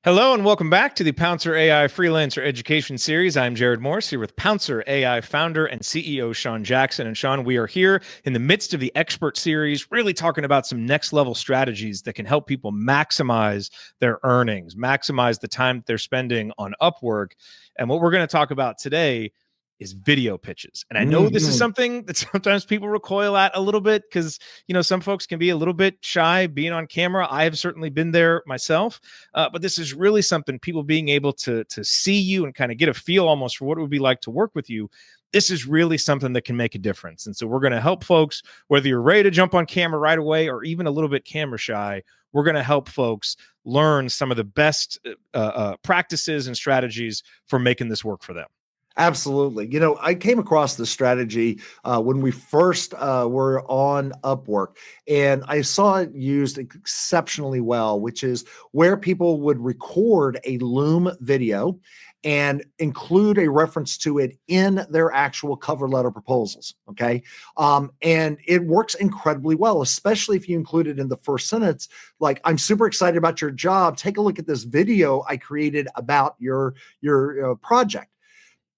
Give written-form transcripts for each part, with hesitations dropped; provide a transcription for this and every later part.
Hello and welcome back to the PouncerAI Freelancer Education Series. I'm Jerod Morris here with PouncerAI founder and CEO Sean Jackson. And Sean, we are here in the midst of the expert series, really talking about some next level strategies that can help people maximize their earnings, maximize the time that they're spending on Upwork. And what we're going to talk about today is video pitches. And I know this is something that sometimes people recoil at a little bit because, some folks can be a little bit shy being on camera. I have certainly been there myself, but this is really something, people being able to see you and kind of get a feel almost for what it would be like to work with you. This is really something that can make a difference. And so we're going to help folks, whether you're ready to jump on camera right away or even a little bit camera shy, we're going to help folks learn some of the best practices and strategies for making this work for them. Absolutely. I came across this strategy when we first were on Upwork, and I saw it used exceptionally well, which is where people would record a Loom video and include a reference to it in their actual cover letter proposals. Okay. And it works incredibly well, especially if you include it in the first sentence. Like, I'm super excited about your job. Take a look at this video I created about your project.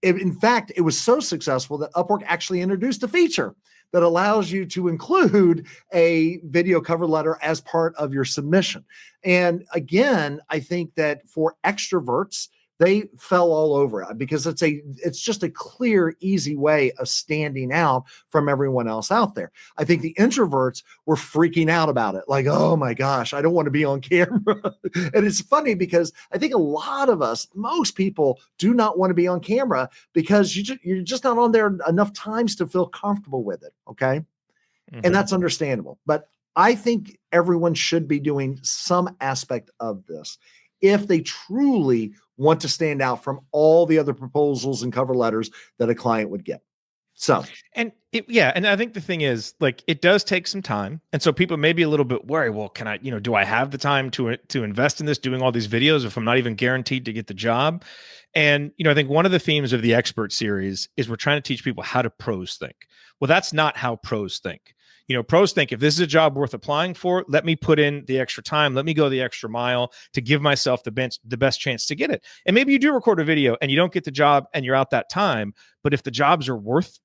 In fact, it was so successful that Upwork actually introduced a feature that allows you to include a video cover letter as part of your submission. And again, I think that for extroverts, they fell all over it because it's just a clear, easy way of standing out from everyone else out there. I think the introverts were freaking out about it. Like, oh my gosh, I don't want to be on camera. And it's funny because I think a lot of us, most people do not want to be on camera because you're just not on there enough times to feel comfortable with it. Okay. Mm-hmm. And that's understandable. But I think everyone should be doing some aspect of this if they truly want to stand out from all the other proposals and cover letters that a client would get. So, and I think the thing is, like, it does take some time. And so people may be a little bit worried, well, can I, do I have the time to invest in this, doing all these videos if I'm not even guaranteed to get the job? And, I think one of the themes of the expert series is we're trying to teach people how to pros think. Well, that's not how pros think. Pros think, if this is a job worth applying for, let me put in the extra time. Let me go the extra mile to give myself the best chance to get it. And maybe you do record a video and you don't get the job and you're out that time. But if the jobs are worth,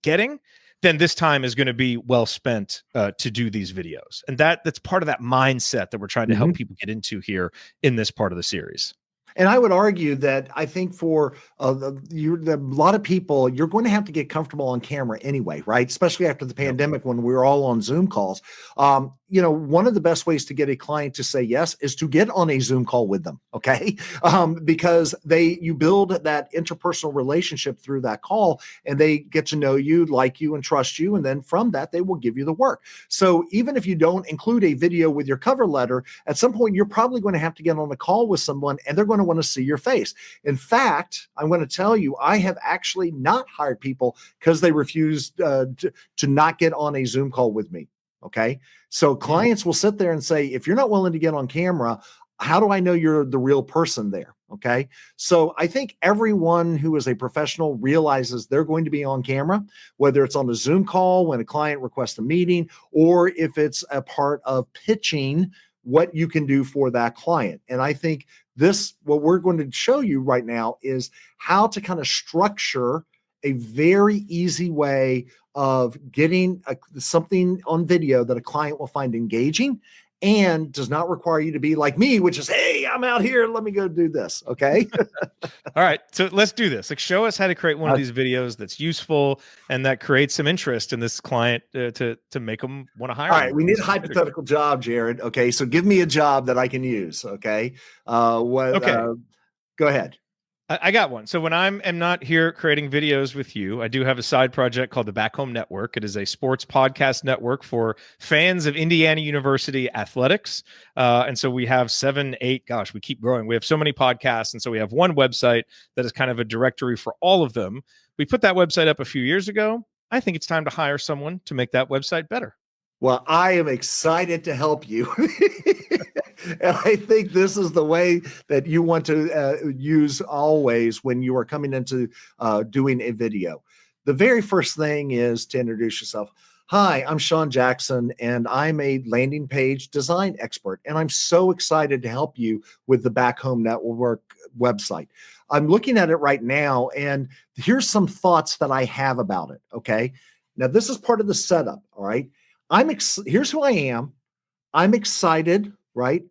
getting, then this time is going to be well spent to do these videos. And that's part of that mindset that we're trying to help people get into here in this part of the series. And I would argue that I think for a lot of people, you're going to have to get comfortable on camera anyway, right? Especially after the pandemic when we were all on Zoom calls. One of the best ways to get a client to say yes is to get on a Zoom call with them, okay? Because you build that interpersonal relationship through that call, and they get to know you, like you, and trust you. And then from that, they will give you the work. So even if you don't include a video with your cover letter, at some point, you're probably going to have to get on a call with someone, and they're going to want to see your face. In fact, I'm going to tell you, I have actually not hired people because they refused to not get on a Zoom call with me. Okay. So clients will sit there and say, if you're not willing to get on camera, how do I know you're the real person there? Okay. So I think everyone who is a professional realizes they're going to be on camera, whether it's on a Zoom call when a client requests a meeting, or if it's a part of pitching what you can do for that client. And I think what we're going to show you right now is how to kind of structure a very easy way of getting something on video that a client will find engaging and does not require you to be like me, which is, hey, I'm out here, let me go do this. Okay. All right. So let's do this. Like, show us how to create one of these videos that's useful and that creates some interest in this client to make them want to hire. All right. We need a hypothetical job, Jerod. Okay. So give me a job that I can use. Okay. Go ahead. I got one. So when I'm not here creating videos with you, I do have a side project called the Back Home Network. It is a sports podcast network for fans of Indiana University athletics. And so we have 7, 8, we keep growing. We have so many podcasts. And so we have one website that is kind of a directory for all of them. We put that website up a few years ago. I think it's time to hire someone to make that website better. Well, I am excited to help you. And I think this is the way that you want to use always when you are coming into doing a video. The very first thing is to introduce yourself. Hi, I'm Sean Jackson, and I'm a landing page design expert, and I'm so excited to help you with the Back Home Network website. I'm looking at it right now, and here's some thoughts that I have about it. Okay. Now, this is part of the setup. All right. Here's who I am. I'm excited, right?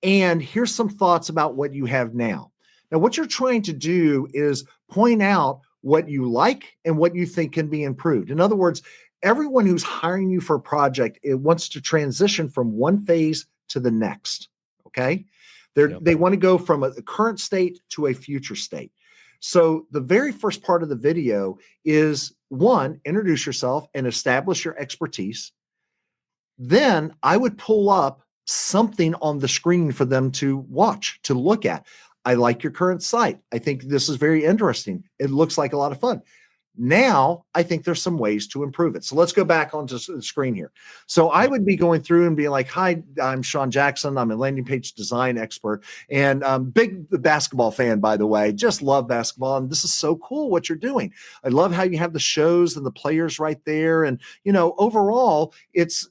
And here's some thoughts about what you have now. Now, what you're trying to do is point out what you like and what you think can be improved. In other words, everyone who's hiring you for a project, it wants to transition from one phase to the next. Okay. They want to go from a current state to a future state. So the very first part of the video is one, introduce yourself and establish your expertise. Then I would pull up something on the screen for them to watch, to look at. I like your current site. I think this is very interesting. It looks like a lot of fun. Now, I think there's some ways to improve it. So let's go back onto the screen here. So I would be going through and being like, hi, I'm Sean Jackson. I'm a landing page design expert and big basketball fan, by the way. Just love basketball. And this is so cool what you're doing. I love how you have the shows and the players right there. And, overall, it's,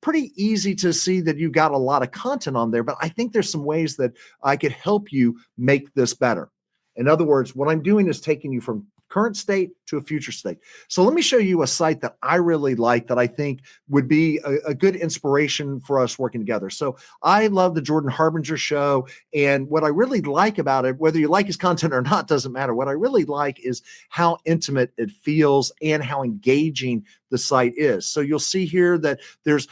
pretty easy to see that you got a lot of content on there, but I think there's some ways that I could help you make this better. In other words, what I'm doing is taking you from current state to a future state. So let me show you a site that I really like that I think would be a good inspiration for us working together. So I love the Jordan Harbinger show. And what I really like about it, whether you like his content or not, doesn't matter. What I really like is how intimate it feels and how engaging the site is. So you'll see here that there's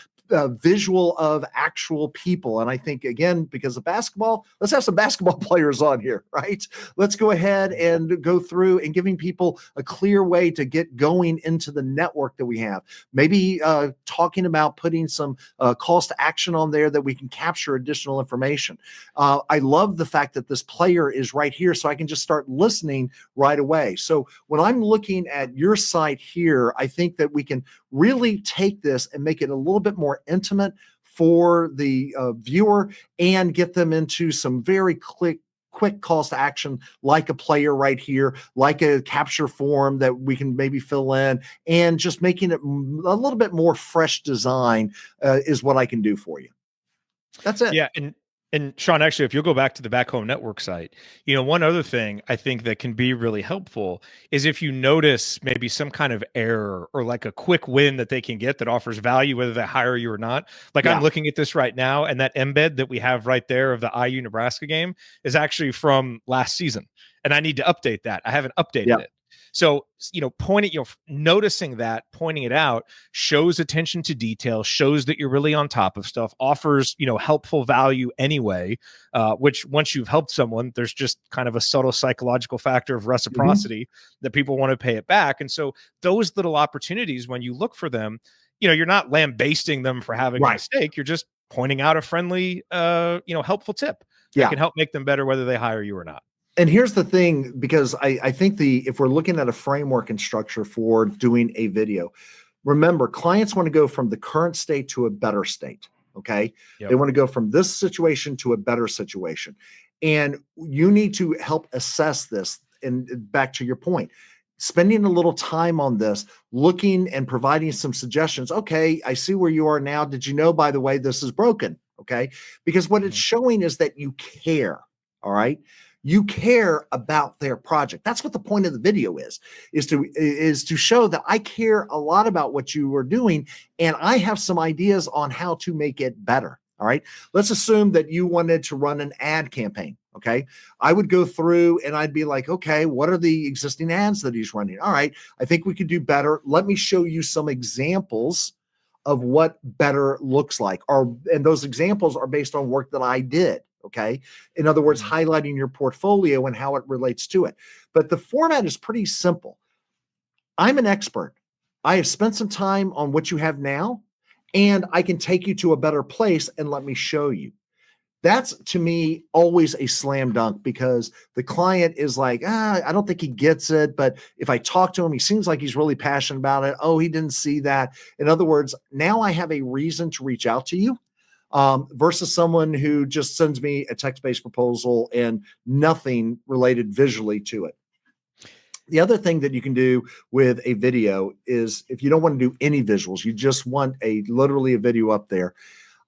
visual of actual people. And I think, again, because of basketball, let's have some basketball players on here, right? Let's go ahead and go through and giving people a clear way to get going into the network that we have. Maybe talking about putting some calls to action on there that we can capture additional information. I love the fact that this player is right here, so I can just start listening right away. So when I'm looking at your site here, I think that we can really take this and make it a little bit more intimate for the viewer and get them into some very quick calls to action, like a player right here, like a capture form that we can maybe fill in, and just making it a little bit more fresh design is what I can do for you. That's it. Yeah, and Sean, actually, if you'll go back to the Back Home Network site, one other thing I think that can be really helpful is if you notice maybe some kind of error or like a quick win that they can get that offers value, whether they hire you or not. Like I'm looking at this right now, and that embed that we have right there of the IU Nebraska game is actually from last season, and I need to update that. I haven't updated it. So, noticing that, pointing it out shows attention to detail, shows that you're really on top of stuff, offers, helpful value anyway, which once you've helped someone, there's just kind of a subtle psychological factor of reciprocity that people want to pay it back. And so those little opportunities, when you look for them, you're not lambasting them for having a mistake. You're just pointing out a friendly, helpful tip that can help make them better, whether they hire you or not. And here's the thing, because I think if we're looking at a framework and structure for doing a video, remember, clients want to go from the current state to a better state. Okay. They want to go from this situation to a better situation. And you need to help assess this. And back to your point, spending a little time on this, looking and providing some suggestions. Okay, I see where you are now. Did you know, by the way, this is broken? Okay. Because what it's showing is that you care. All right. You care about their project. That's what the point of the video is to show that I care a lot about what you are doing, and I have some ideas on how to make it better. All right. Let's assume that you wanted to run an ad campaign. Okay. I would go through and I'd be like, okay, what are the existing ads that he's running? All right. I think we could do better. Let me show you some examples of what better looks like. And those examples are based on work that I did. Okay. In other words, highlighting your portfolio and how it relates to it. But the format is pretty simple. I'm an expert. I have spent some time on what you have now, and I can take you to a better place and let me show you. That's, to me, always a slam dunk, because the client is like, I don't think he gets it. But if I talk to him, he seems like he's really passionate about it. Oh, he didn't see that. In other words, now I have a reason to reach out to you. Versus someone who just sends me a text-based proposal and nothing related visually to it. The other thing that you can do with a video is if you don't want to do any visuals, you just want literally a video up there.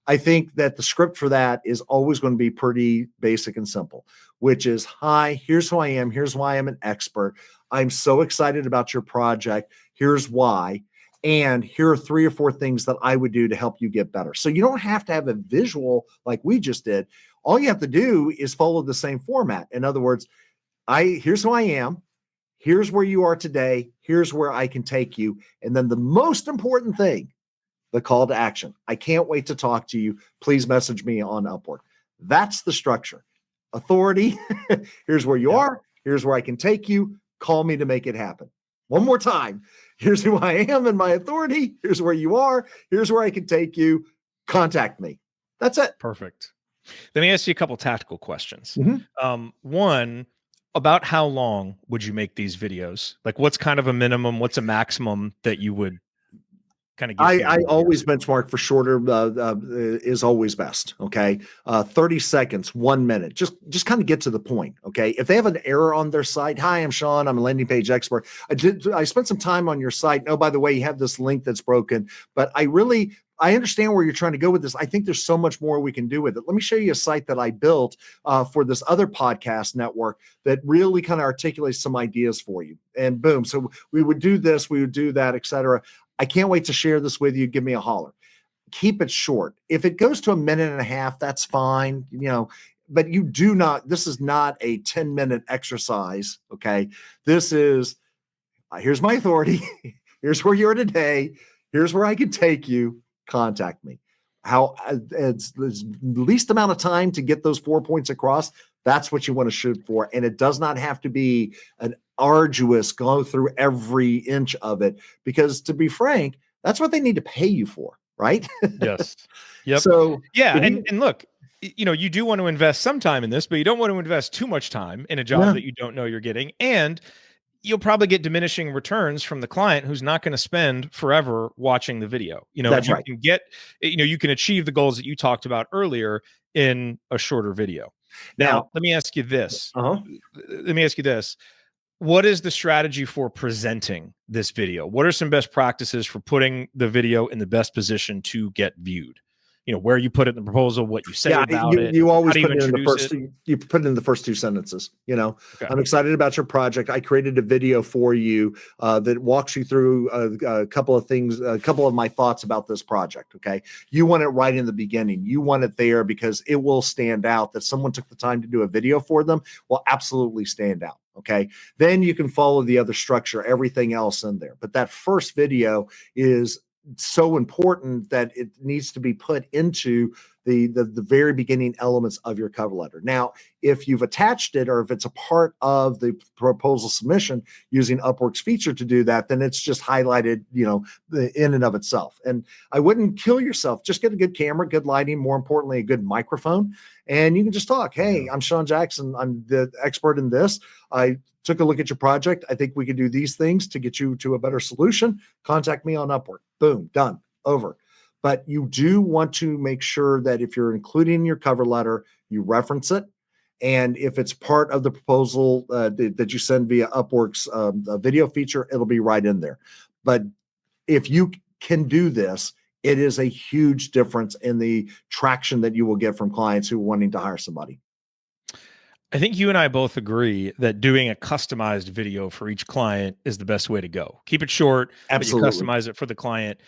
I think that the script for that is always going to be pretty basic and simple, which is, hi, here's who I am. Here's why I'm an expert. I'm so excited about your project. Here's why. And here are 3 or 4 things that I would do to help you get better. So you don't have to have a visual like we just did. All you have to do is follow the same format. In other words, here's who I am. Here's where you are today. Here's where I can take you. And then the most important thing, the call to action. I can't wait to talk to you. Please message me on Upwork. That's the structure. Authority. Here's where you are. Here's where I can take you. Call me to make it happen. One more time. Here's who I am and my authority. Here's where you are. Here's where I can take you. Contact me. That's it. Perfect. Let me ask you a couple tactical questions. Mm-hmm. One, about how long would you make these videos? Like, what's kind of a minimum? What's a maximum that you would kind of get? I always benchmark for shorter is always best. Okay. 30 seconds, 1 minute, just kind of get to the point. Okay. If they have an error on their site, hi, I'm Sean. I'm a landing page expert. I spent some time on your site. Oh, by the way, you have this link that's broken, but I understand where you're trying to go with this. I think there's so much more we can do with it. Let me show you a site that I built for this other podcast network that really kind of articulates some ideas for you. And boom. So we would do this, we would do that, et cetera. I can't wait to share this with you. Give me a holler. Keep it short. If it goes to a minute and a half, that's fine. But this is not a 10-minute exercise. Okay. This is, here's my authority. Here's where you are today. Here's where I can take you. Contact me. How it's least amount of time to get those 4 points across. That's what you want to shoot for. And it does not have to be an arduous go through every inch of it, because to be frank, that's what they need to pay you for. Right. Yes. Yep. So yeah. And look, you do want to invest some time in this, but you don't want to invest too much time in a job that you don't know you're getting. And you'll probably get diminishing returns from the client who's not going to spend forever watching the video. That's right. Can get, you can achieve the goals that you talked about earlier in a shorter video. Now, let me ask you this. Let me ask you this. What is the strategy for presenting this video? What are some best practices for putting the video in the best position to get viewed? Where you put it in the proposal, what you say about it. You always put it in the first. You put it in the first 2 sentences. Okay. I'm excited about your project. I created a video for you that walks you through a couple of things, a couple of my thoughts about this project. Okay. You want it right in the beginning. You want it there because it will stand out that someone took the time to do a video for them. Will absolutely stand out. Okay. Then you can follow the other structure, everything else in there. But that first video is so important that it needs to be put into the very beginning elements of your cover letter. Now, if you've attached it or if it's a part of the proposal submission using Upwork's feature to do that, then it's just highlighted, in and of itself. And I wouldn't kill yourself. Just get a good camera, good lighting, more importantly, a good microphone, and you can just talk. Hey, I'm Sean Jackson. I'm the expert in this. I took a look at your project. I think we can do these things to get you to a better solution. Contact me on Upwork. Boom, done, over. But you do want to make sure that if you're including your cover letter, you reference it. And if it's part of the proposal that you send via Upwork's video feature, it'll be right in there. But if you can do this, it is a huge difference in the traction that you will get from clients who are wanting to hire somebody. I think you and I both agree that doing a customized video for each client is the best way to go. Keep it short, absolutely. But you customize it for the client.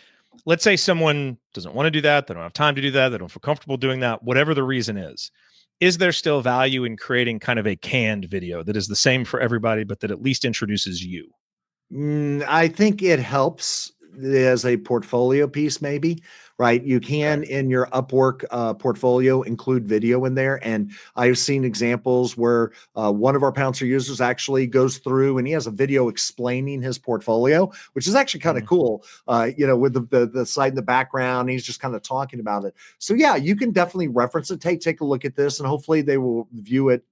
Let's say someone doesn't want to do that. They don't have time to do that. They don't feel comfortable doing that, whatever the reason is. Is there still value in creating kind of a canned video that is the same for everybody, but that at least introduces you? I think it helps as a portfolio piece, maybe, right? You can in your Upwork portfolio include video in there. And I've seen examples where one of our Pouncer users actually goes through and he has a video explaining his portfolio, which is actually kind of cool, with the site in the background. He's just kind of talking about it. So yeah, you can definitely reference it. Take a look at this and hopefully they will view it,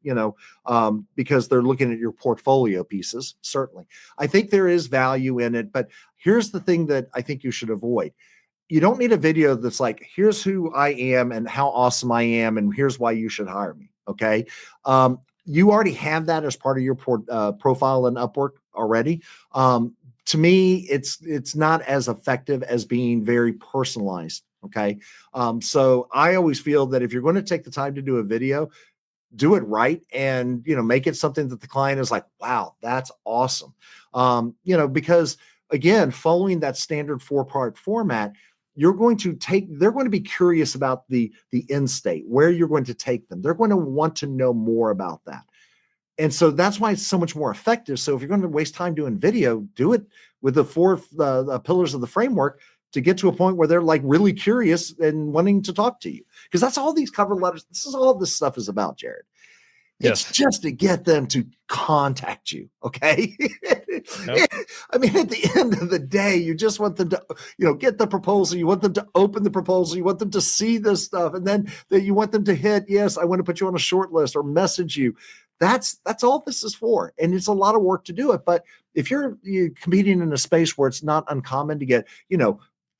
because they're looking at your portfolio pieces. Certainly. I think there is value in it, but here's the thing that I think you should avoid. You don't need a video that's like, here's who I am and how awesome I am, and here's why you should hire me. Okay. You already have that as part of your profile in Upwork. already. To me, it's not as effective as being very personalized. Okay. So I always feel that if you're going to take the time to do a video, do it right, and make it something that the client is like, wow, that's awesome. Because again, following that standard 4-part format, they're going to be curious about the end state, where you're going to take them. They're going to want to know more about that. And so that's why it's so much more effective. So if you're going to waste time doing video, do it with the 4 pillars of the framework to get to a point where they're like really curious and wanting to talk to you. Because that's all these cover letters. This is all this stuff is about, Jerod. It's just to get them to contact you. Okay. Yep. I mean, at the end of the day, you just want them to, get the proposal. You want them to open the proposal. You want them to see this stuff. And then you want them to hit, yes, I want to put you on a short list or message you. That's all this is for. And it's a lot of work to do it. But if you're competing in a space where it's not uncommon to get,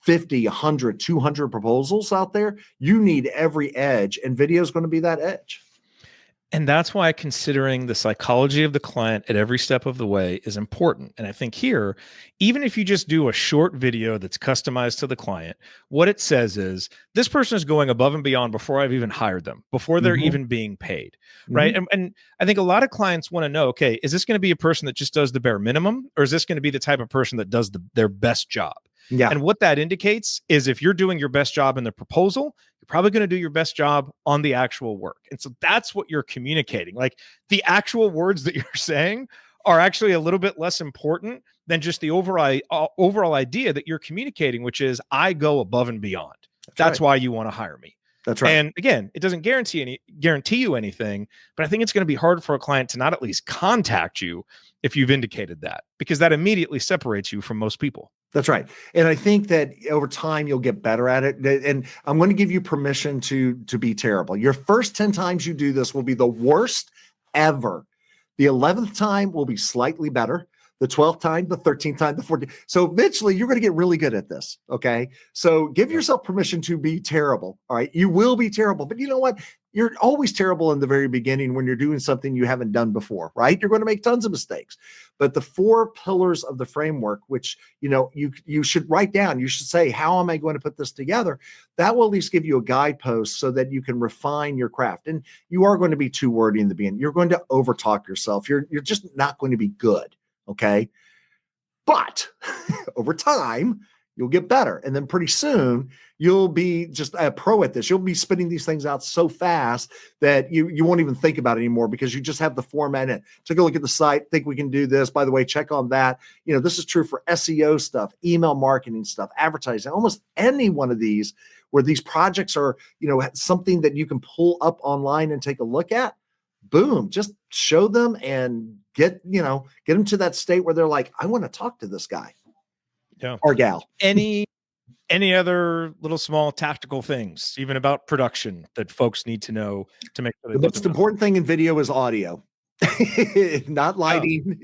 50, 100, 200 proposals out there, you need every edge, and video is going to be that edge. And that's why considering the psychology of the client at every step of the way is important. And I think here, even if you just do a short video that's customized to the client, what it says is this person is going above and beyond before I've even hired them, before they're even being paid, right? And I think a lot of clients want to know, okay, is this going to be a person that just does the bare minimum, or is this going to be the type of person that does their best job? Yeah. And what that indicates is if you're doing your best job in the proposal, you're probably going to do your best job on the actual work. And so that's what you're communicating. Like the actual words that you're saying are actually a little bit less important than just the overall idea that you're communicating, which is I go above and beyond. That's why you want to hire me. That's right. And again, it doesn't guarantee you anything, but I think it's going to be hard for a client to not at least contact you if you've indicated that, because that immediately separates you from most people. That's right. And I think that over time you'll get better at it. And I'm going to give you permission to be terrible. Your first 10 times you do this will be the worst ever. The 11th time will be slightly better. The 12th time, the 13th time, the 14th. So eventually you're going to get really good at this. Okay. So give yourself permission to be terrible. All right. You will be terrible, but you know what? You're always terrible in the very beginning when you're doing something you haven't done before, right? You're going to make tons of mistakes. But the 4 pillars of the framework, which, you should write down, you should say, how am I going to put this together? That will at least give you a guidepost so that you can refine your craft. And you are going to be too wordy in the beginning. You're going to overtalk yourself. You're just not going to be good. Okay. But over time, you'll get better. And then pretty soon you'll be just a pro at this. You'll be spitting these things out so fast that you won't even think about it anymore because you just have the format in. Take a look at the site, think we can do this. By the way, check on that. This is true for SEO stuff, email marketing stuff, advertising, almost any one of these where these projects are, something that you can pull up online and take a look at. Boom, just show them and get them to that state where they're like, I want to talk to this guy. Yeah. Or gal. Any other little small tactical things, even about production, that folks need to know to make sure the most important thing in video is audio, not lighting.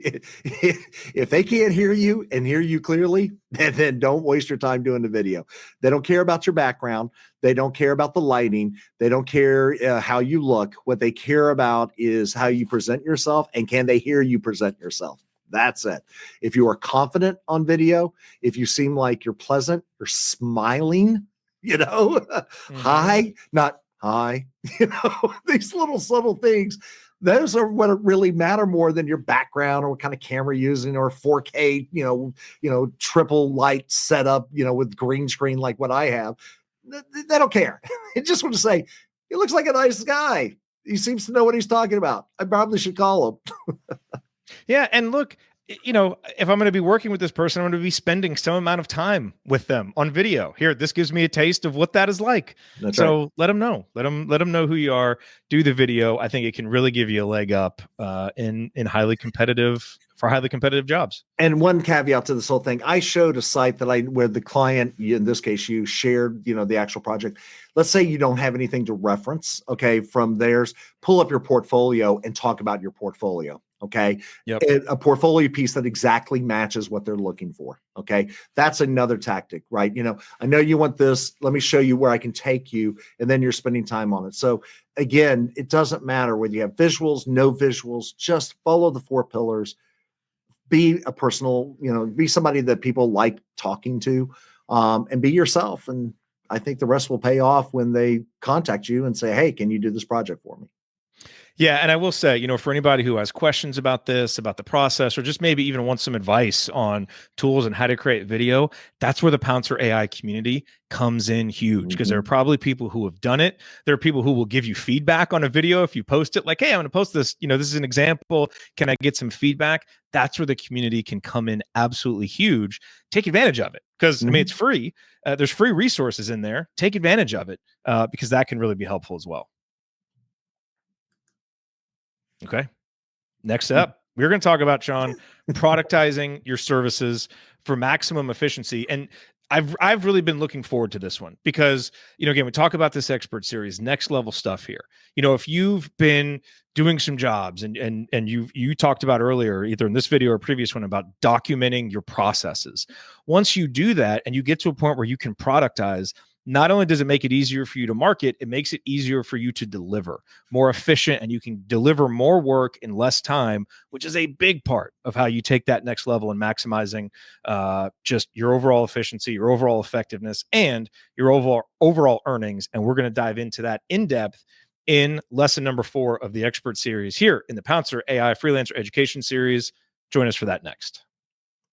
If they can't hear you and hear you clearly, then don't waste your time doing the video. They don't care about your background. They don't care about the lighting. They don't care how you look. What they care about is how you present yourself and can they hear you present yourself. That's it. If you are confident on video, if you seem like you're pleasant, you're smiling, hi, not hi, these little subtle things, those are what really matter more than your background or what kind of camera you're using or 4K, triple light setup, with green screen like what I have. They don't care. They just want to say, he looks like a nice guy. He seems to know what he's talking about. I probably should call him. Yeah. And look, if I'm going to be working with this person, I'm going to be spending some amount of time with them on video. Here, this gives me a taste of what that is like. That's so right. Let them know. Let them know who you are. Do the video. I think it can really give you a leg up in highly competitive jobs. And one caveat to this whole thing, I showed a site where the client, in this case, you shared, the actual project. Let's say you don't have anything to reference, okay, from theirs. Pull up your portfolio and talk about your portfolio. Okay. Yep. A portfolio piece that exactly matches what they're looking for. Okay. That's another tactic, right? I know you want this. Let me show you where I can take you. And then you're spending time on it. So again, it doesn't matter whether you have visuals, no visuals, just follow the 4 pillars. be a personal, be somebody that people like talking to, and be yourself. And I think the rest will pay off when they contact you and say, hey, can you do this project for me? Yeah, and I will say, for anybody who has questions about this, about the process, or just maybe even wants some advice on tools and how to create video, that's where the Pouncer AI community comes in huge, because there are Mhm. probably people who have done it. There are people who will give you feedback on a video if you post it, like, hey, I'm going to post this. This is an example. Can I get some feedback? That's where the community can come in absolutely huge. Take advantage of it, because it's Mhm. free. There's free resources in there. Take advantage of it, because that can really be helpful as well. Okay. Next Hmm. up, we're going to talk about, Sean, productizing your services for maximum efficiency. And I've really been looking forward to this one because, again, we talk about this expert series, next level stuff here. If you've been doing some jobs and you talked about earlier, either in this video or previous one, about documenting your processes. Once you do that and you get to a point where you can productize, not only does it make it easier for you to market, it makes it easier for you to deliver, more efficient, and you can deliver more work in less time, which is a big part of how you take that next level and maximizing just your overall efficiency, your overall effectiveness, and your overall earnings. And we're going to dive into that in depth in lesson number 4 of the expert series here in the Pouncer AI Freelancer Education Series. Join us for that next.